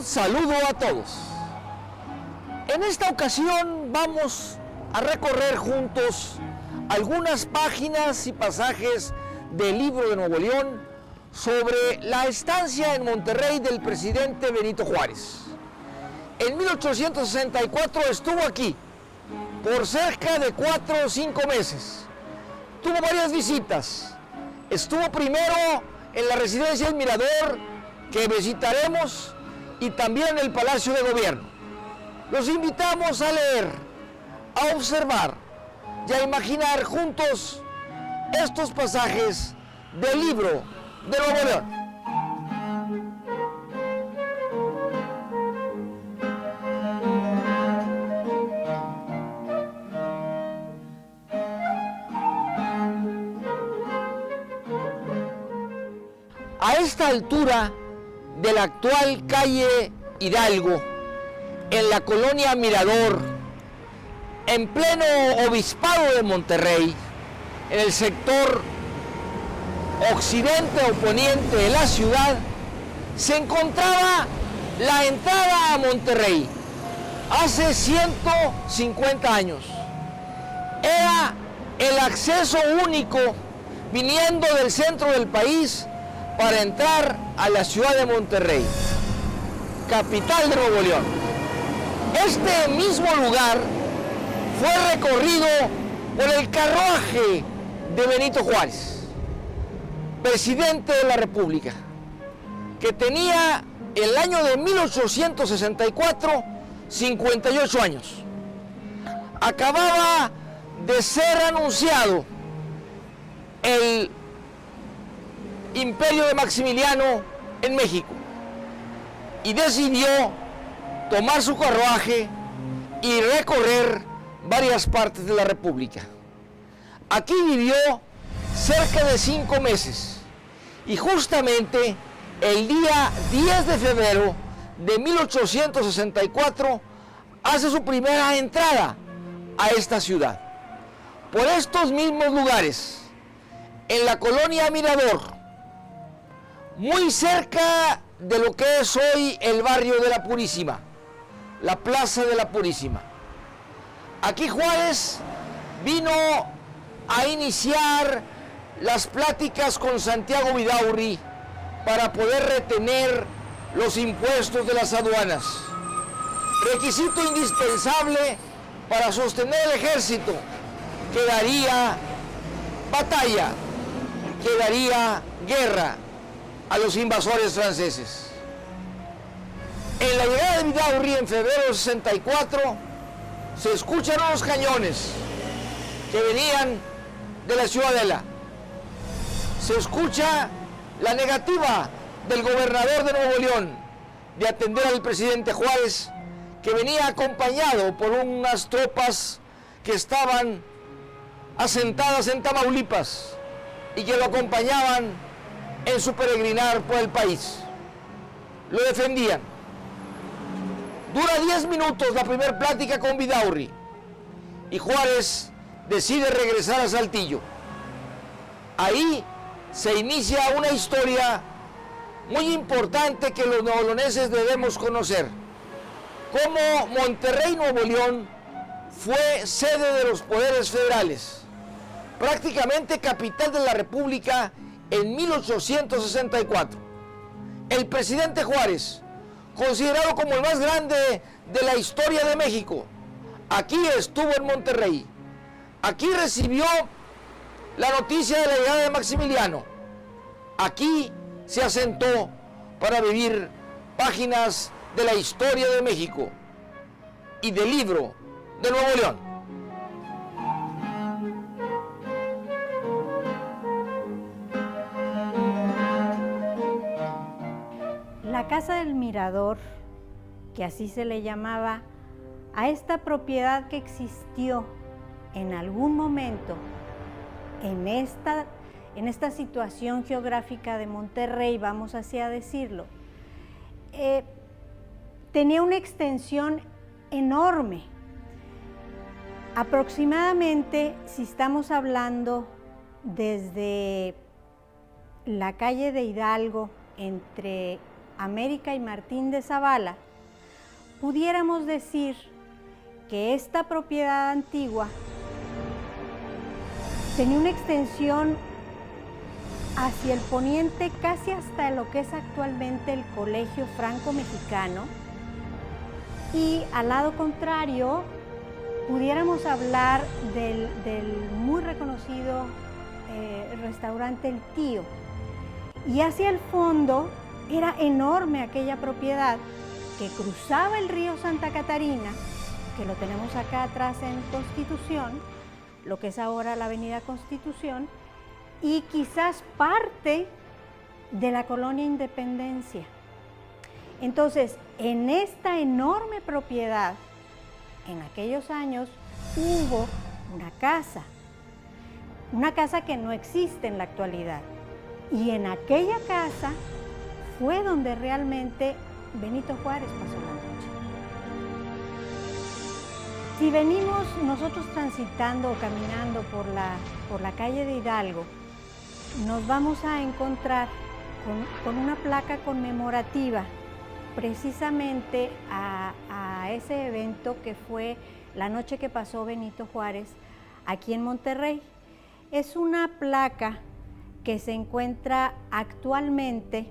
saludo a todos. En esta ocasión vamos a recorrer juntos algunas páginas y pasajes del libro de Nuevo León sobre la estancia en Monterrey del presidente Benito Juárez. En 1864 estuvo aquí por cerca de 4 o 5 meses. Tuvo varias visitas. Estuvo primero en la residencia del Mirador, que visitaremos, y también en el Palacio de Gobierno. Los invitamos a leer, a observar y a imaginar juntos estos pasajes del libro de Nuevo León. A esta altura de la actual calle Hidalgo, en la colonia Mirador, en pleno obispado de Monterrey, en el sector occidente o poniente de la ciudad, se encontraba la entrada a Monterrey hace 150 años. Era el acceso único viniendo del centro del país para entrar a la ciudad de Monterrey, capital de Nuevo León. Este mismo lugar fue recorrido por el carruaje de Benito Juárez, presidente de la República, que tenía el año de 1864 58 años. Acababa de ser anunciado el imperio de Maximiliano en México y decidió tomar su carruaje y recorrer varias partes de la República. Aquí vivió cerca de 5 meses y justamente el día 10 de febrero de 1864 hace su primera entrada a esta ciudad. Por estos mismos lugares, en la colonia Mirador, muy cerca de lo que es hoy el barrio de la Purísima, la Plaza de la Purísima. Aquí Juárez vino a iniciar las pláticas con Santiago Vidaurri para poder retener los impuestos de las aduanas, requisito indispensable para sostener el ejército que daría batalla, que daría guerra a los invasores franceses. En la llegada de Vidaurri en febrero del 64 se escuchan unos cañones que venían de la ciudadela. Se escucha la negativa del gobernador de Nuevo León de atender al presidente Juárez, que venía acompañado por unas tropas que estaban asentadas en Tamaulipas y que lo acompañaban en su peregrinar por el país. Lo defendían. Dura 10 minutos la primera plática con Vidaurri y Juárez decide regresar a Saltillo. Ahí se inicia una historia muy importante que los nuevoleoneses debemos conocer. Cómo Monterrey, Nuevo León, fue sede de los poderes federales, prácticamente capital de la República en 1864. El presidente Juárez, considerado como el más grande de la historia de México, aquí estuvo en Monterrey. Aquí recibió la noticia de la llegada de Maximiliano. Aquí se asentó para vivir páginas de la historia de México y del libro de Nuevo León. La Casa del Mirador, que así se le llamaba a esta propiedad que existió en algún momento en esta situación geográfica de Monterrey, vamos así a decirlo, tenía una extensión enorme. Aproximadamente, si estamos hablando desde la calle de Hidalgo, entre América y Martín de Zavala, pudiéramos decir que esta propiedad antigua tenía una extensión hacia el poniente, casi hasta lo que es actualmente el Colegio Franco-Mexicano, y al lado contrario pudiéramos hablar del muy reconocido restaurante El Tío. Y hacia el fondo era enorme aquella propiedad que cruzaba el río Santa Catarina, que lo tenemos acá atrás en Constitución, lo que es ahora la Avenida Constitución, y quizás parte de la colonia Independencia. Entonces, en esta enorme propiedad, en aquellos años hubo una casa que no existe en la actualidad. Y en aquella casa fue donde realmente Benito Juárez pasó la noche. Si venimos nosotros transitando o caminando por la calle de Hidalgo, nos vamos a encontrar con una placa conmemorativa precisamente a ese evento que fue la noche que pasó Benito Juárez aquí en Monterrey. Es una placa que se encuentra actualmente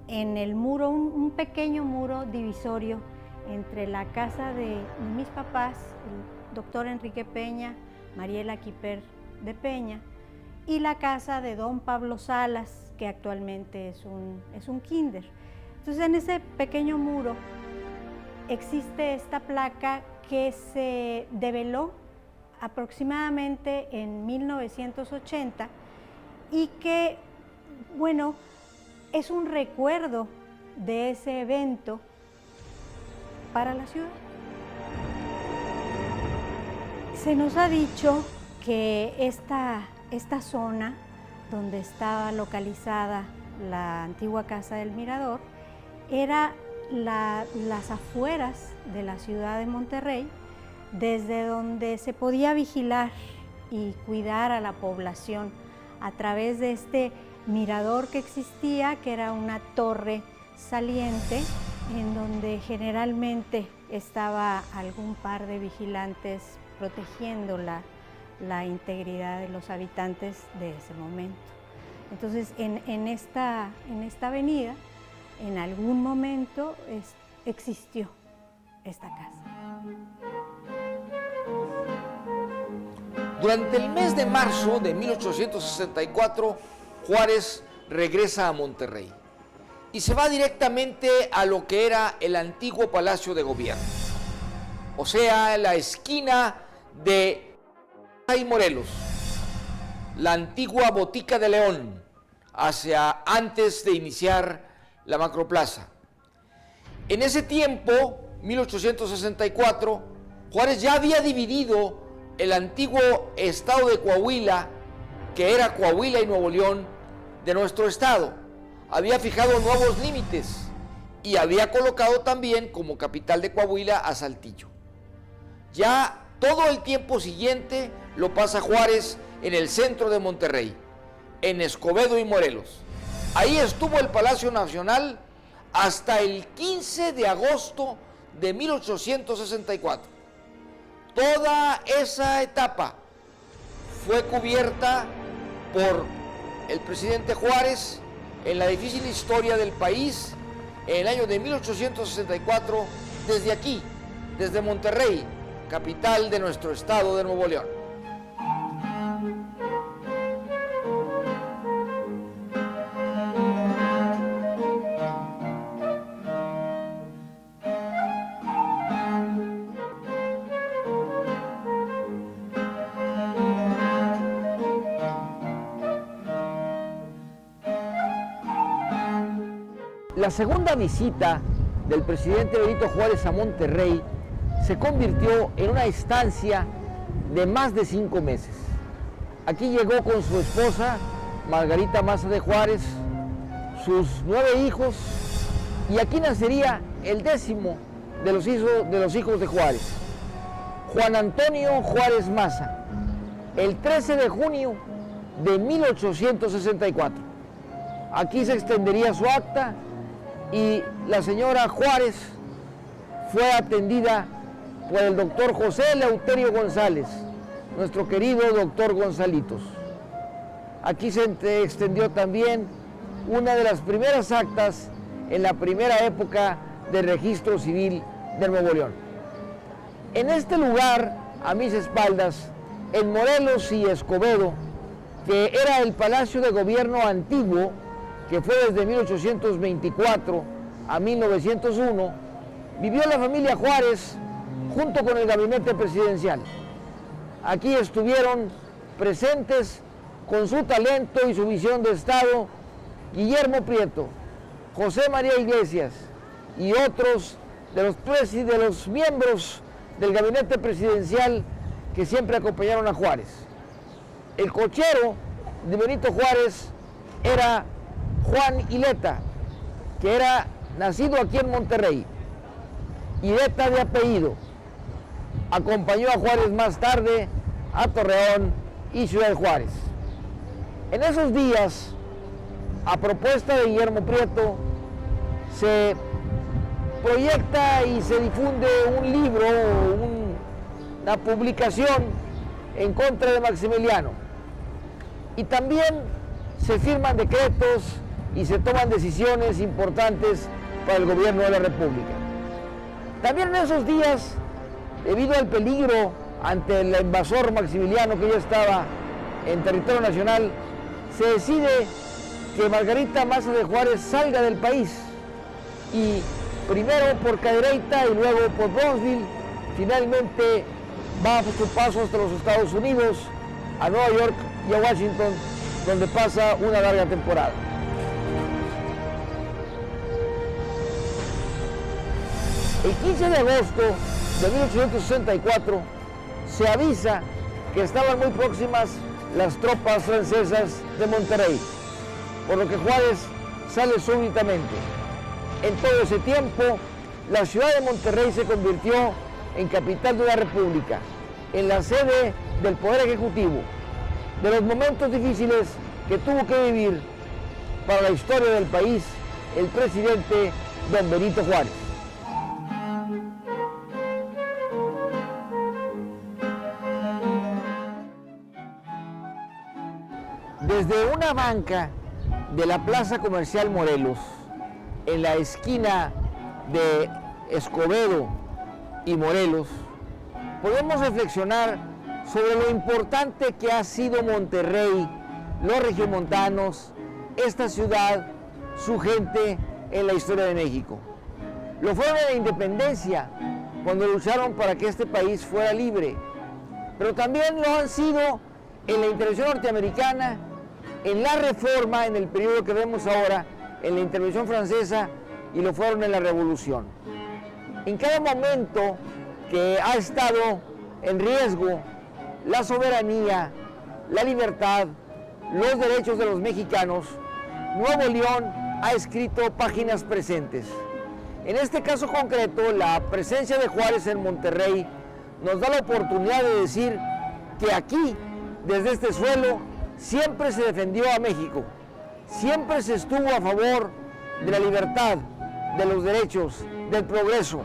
en el muro, un pequeño muro divisorio entre la casa de mis papás, el doctor Enrique Peña, Mariela Quiper de Peña, y la casa de don Pablo Salas, que actualmente es un kinder. Entonces, en ese pequeño muro existe esta placa que se develó aproximadamente en 1980 y que, bueno, es un recuerdo de ese evento para la ciudad. Se nos ha dicho que esta zona donde estaba localizada la antigua Casa del Mirador era las afueras de la ciudad de Monterrey, desde donde se podía vigilar y cuidar a la población a través de este mirador que existía, que era una torre saliente, en donde generalmente estaba algún par de vigilantes protegiendo la integridad de los habitantes de ese momento. Entonces, en esta avenida, en algún momento existió esta casa. Durante el mes de marzo de 1864, Juárez regresa a Monterrey y se va directamente a lo que era el antiguo Palacio de Gobierno, o sea, la esquina de Morelos, la antigua Botica de León, hacia antes de iniciar la Macroplaza. En ese tiempo, 1864, Juárez ya había dividido el antiguo estado de Coahuila, que era Coahuila y Nuevo León, de nuestro estado. Había fijado nuevos límites y había colocado también como capital de Coahuila a Saltillo. Ya todo el tiempo siguiente lo pasa Juárez en el centro de Monterrey, en Escobedo y Morelos. Ahí estuvo el Palacio Nacional hasta el 15 de agosto de 1864. Toda esa etapa fue cubierta por el presidente Juárez en la difícil historia del país en el año de 1864, desde aquí, desde Monterrey, capital de nuestro estado de Nuevo León. La segunda visita del presidente Benito Juárez a Monterrey se convirtió en una estancia de más de 5 meses. Aquí llegó con su esposa, Margarita Maza de Juárez, sus 9 hijos, y aquí nacería el 10º de los hijos de Juárez, Juan Antonio Juárez Maza, el 13 de junio de 1864. Aquí se extendería su acta y la señora Juárez fue atendida por el doctor José Eleuterio González, nuestro querido doctor Gonzalitos. Aquí se extendió también una de las primeras actas en la primera época del registro civil de Nuevo León. En este lugar, a mis espaldas, en Morelos y Escobedo, que era el Palacio de Gobierno antiguo, que fue desde 1824 a 1901, vivió la familia Juárez junto con el gabinete presidencial. Aquí estuvieron presentes con su talento y su visión de Estado Guillermo Prieto, José María Iglesias y otros de los miembros del gabinete presidencial que siempre acompañaron a Juárez. El cochero de Benito Juárez era Juan Hileta, que era nacido aquí en Monterrey, Hileta de apellido. Acompañó a Juárez más tarde a Torreón y Ciudad Juárez. En esos días, a propuesta de Guillermo Prieto, se proyecta y se difunde un libro, una publicación en contra de Maximiliano. Y también se firman decretos y se toman decisiones importantes para el gobierno de la República. También en esos días, debido al peligro ante el invasor Maximiliano que ya estaba en territorio nacional, se decide que Margarita Maza de Juárez salga del país, y primero por Cadereyta y luego por Brownsville, finalmente va a su paso hasta los Estados Unidos, a Nueva York y a Washington, donde pasa una larga temporada. El 15 de agosto de 1864 se avisa que estaban muy próximas las tropas francesas de Monterrey, por lo que Juárez sale súbitamente. En todo ese tiempo, la ciudad de Monterrey se convirtió en capital de la República, en la sede del Poder Ejecutivo, de los momentos difíciles que tuvo que vivir para la historia del país el presidente don Benito Juárez. Desde una banca de la Plaza Comercial Morelos, en la esquina de Escobedo y Morelos, podemos reflexionar sobre lo importante que ha sido Monterrey, los regiomontanos, esta ciudad, su gente en la historia de México. Lo fueron en la independencia, cuando lucharon para que este país fuera libre, pero también lo han sido en la intervención norteamericana, en la Reforma, en el periodo que vemos ahora, en la intervención francesa, y lo fueron en la Revolución. En cada momento que ha estado en riesgo la soberanía, la libertad, los derechos de los mexicanos, Nuevo León ha escrito páginas presentes. En este caso concreto, la presencia de Juárez en Monterrey nos da la oportunidad de decir que aquí, desde este suelo, siempre se defendió a México, siempre se estuvo a favor de la libertad, de los derechos, del progreso,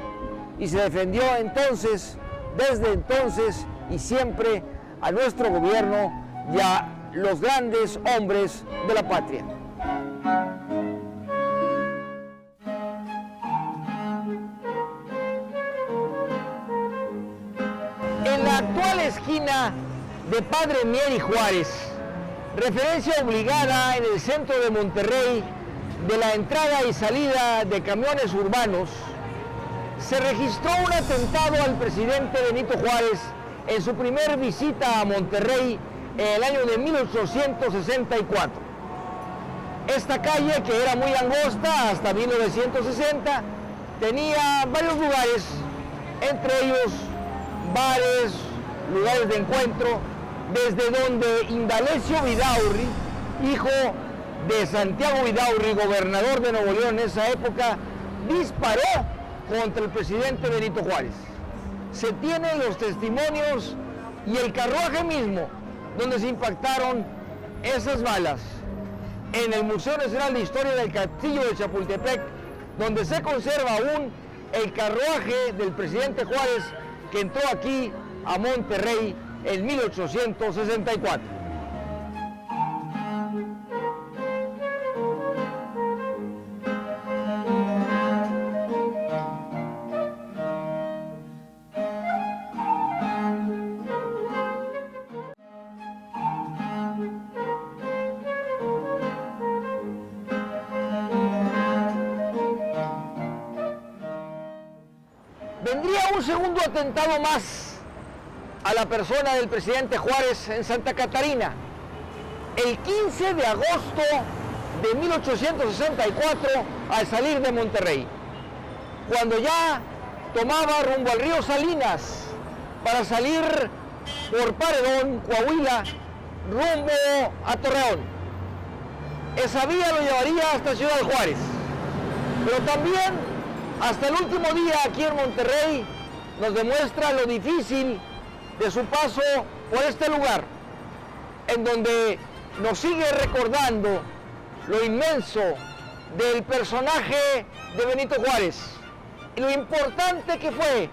y se defendió entonces, desde entonces y siempre, a nuestro gobierno y a los grandes hombres de la patria. En la actual esquina de Padre Mier y Juárez, referencia obligada en el centro de Monterrey de la entrada y salida de camiones urbanos, se registró un atentado al presidente Benito Juárez en su primer visita a Monterrey en el año de 1864. Esta calle, que era muy angosta hasta 1960, tenía varios lugares, entre ellos bares, lugares de encuentro, desde donde Indalecio Vidaurri, hijo de Santiago Vidaurri, gobernador de Nuevo León en esa época, disparó contra el presidente Benito Juárez. Se tienen los testimonios y el carruaje mismo donde se impactaron esas balas en el Museo Nacional de Historia del Castillo de Chapultepec, donde se conserva aún el carruaje del presidente Juárez que entró aquí a Monterrey en 1864. Vendría un segundo atentado más a la persona del presidente Juárez en Santa Catarina. El 15 de agosto de 1864, al salir de Monterrey, cuando ya tomaba rumbo al río Salinas para salir por Paredón, Coahuila, rumbo a Torreón. Esa vía lo llevaría hasta Ciudad Juárez, pero también hasta el último día aquí en Monterrey nos demuestra lo difícil de su paso por este lugar, en donde nos sigue recordando lo inmenso del personaje de Benito Juárez y lo importante que fue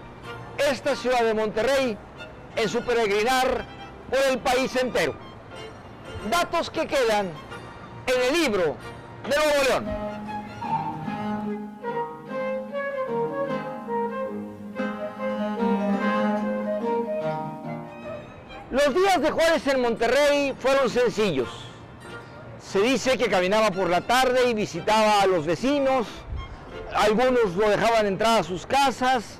esta ciudad de Monterrey en su peregrinar por el país entero. Datos que quedan en el libro de Nuevo León. Los días de Juárez en Monterrey fueron sencillos. Se dice que caminaba por la tarde y visitaba a los vecinos, algunos lo dejaban entrar a sus casas.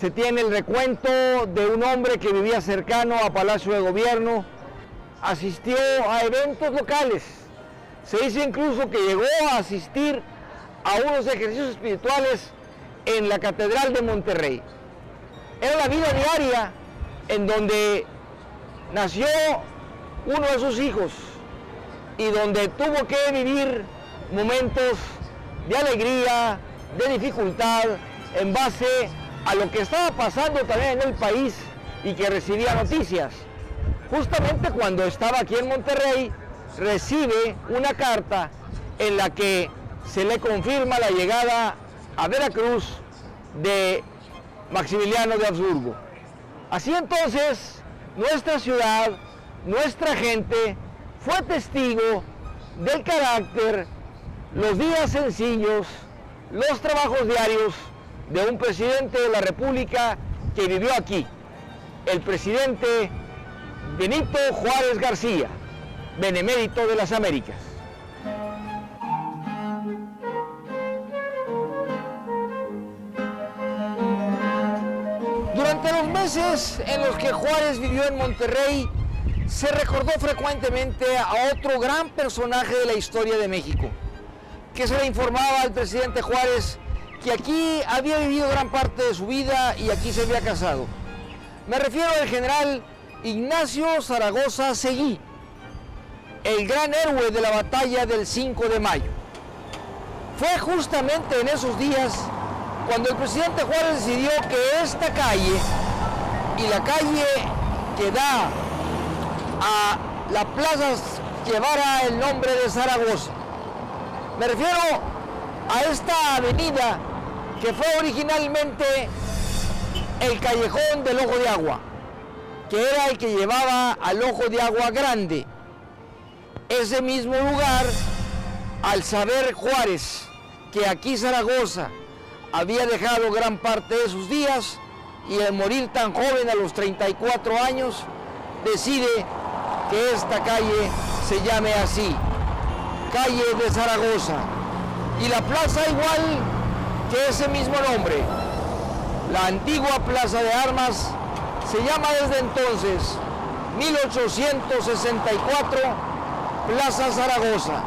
Se tiene el recuento de un hombre que vivía cercano a Palacio de Gobierno, asistió a eventos locales. Se dice incluso que llegó a asistir a unos ejercicios espirituales en la Catedral de Monterrey. Era la vida diaria en donde nació uno de sus hijos y donde tuvo que vivir momentos de alegría, de dificultad, en base a lo que estaba pasando también en el país y que recibía noticias. Justamente cuando estaba aquí en Monterrey, recibe una carta en la que se le confirma la llegada a Veracruz de Maximiliano de Habsburgo. Así entonces, nuestra ciudad, nuestra gente, fue testigo del carácter, los días sencillos, los trabajos diarios de un presidente de la República que vivió aquí, el presidente Benito Juárez García, benemérito de las Américas. Durante los meses en los que Juárez vivió en Monterrey, se recordó frecuentemente a otro gran personaje de la historia de México, que se le informaba al presidente Juárez que aquí había vivido gran parte de su vida y aquí se había casado. Me refiero al general Ignacio Zaragoza Seguí, el gran héroe de la batalla del 5 de mayo. Fue justamente en esos días cuando el presidente Juárez decidió que esta calle y la calle que da a la plaza llevara el nombre de Zaragoza. Me refiero a esta avenida que fue originalmente el Callejón del Ojo de Agua, que era el que llevaba al Ojo de Agua Grande. Ese mismo lugar, al saber Juárez que aquí Zaragoza había dejado gran parte de sus días y al morir tan joven a los 34 años, decide que esta calle se llame así, calle de Zaragoza, y la plaza igual que ese mismo nombre. La antigua Plaza de Armas se llama desde entonces, 1864, Plaza Zaragoza.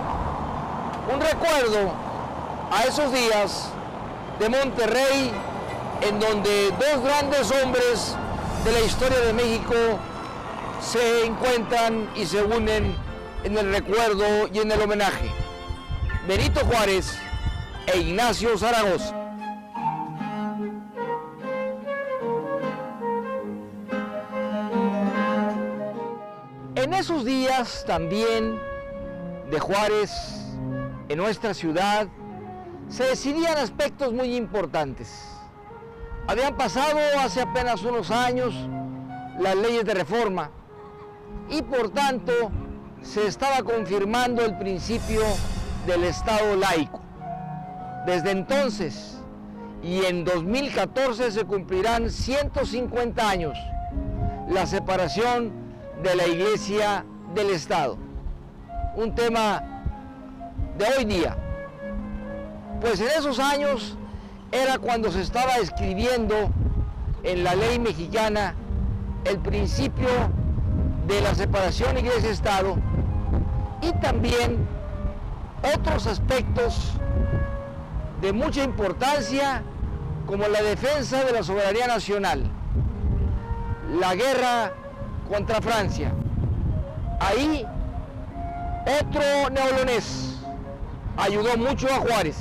Un recuerdo a esos días de Monterrey, en donde dos grandes hombres de la historia de México se encuentran y se unen en el recuerdo y en el homenaje. Benito Juárez e Ignacio Zaragoza. En esos días también de Juárez, en nuestra ciudad, se decidían aspectos muy importantes. Habían pasado hace apenas unos años las leyes de reforma y por tanto se estaba confirmando el principio del Estado laico. Desde entonces y en 2014 se cumplirán 150 años la separación de la Iglesia del Estado. Un tema de hoy día, pues en esos años era cuando se estaba escribiendo en la ley mexicana el principio de la separación Iglesia-Estado y también otros aspectos de mucha importancia como la defensa de la soberanía nacional, la guerra contra Francia. Ahí otro neolonés ayudó mucho a Juárez,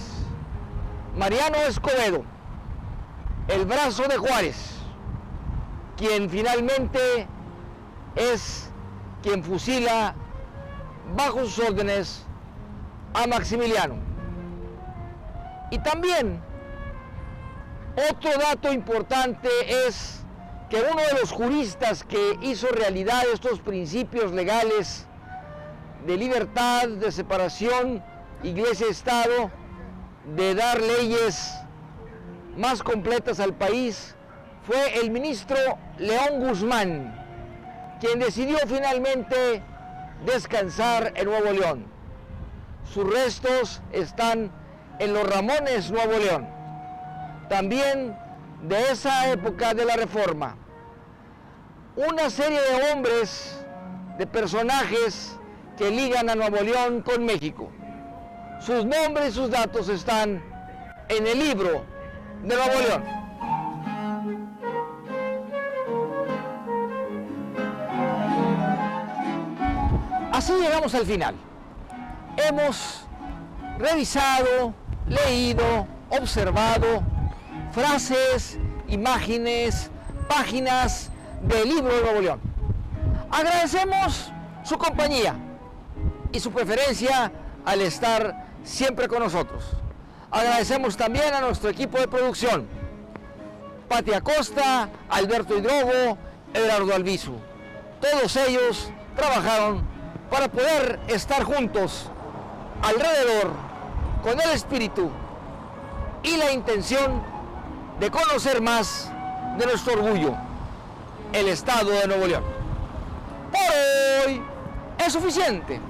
Mariano Escobedo, el brazo de Juárez, quien finalmente es quien fusila bajo sus órdenes a Maximiliano. Y también otro dato importante es que uno de los juristas que hizo realidad estos principios legales de libertad, de separación, Iglesia-Estado, de dar leyes más completas al país, fue el ministro León Guzmán, quien decidió finalmente descansar en Nuevo León. Sus restos están en Los Ramones, Nuevo León, también de esa época de la Reforma. Una serie de hombres, de personajes que ligan a Nuevo León con México. Sus nombres y sus datos están en el libro de Nuevo León. Así llegamos al final. Hemos revisado, leído, observado frases, imágenes, páginas del libro de Nuevo León. Agradecemos su compañía y su preferencia al estar siempre con nosotros. Agradecemos también a nuestro equipo de producción, Pati Acosta, Alberto Hidrogo, Eduardo Albizu. Todos ellos trabajaron para poder estar juntos alrededor con el espíritu y la intención de conocer más de nuestro orgullo, el Estado de Nuevo León. Por hoy es suficiente.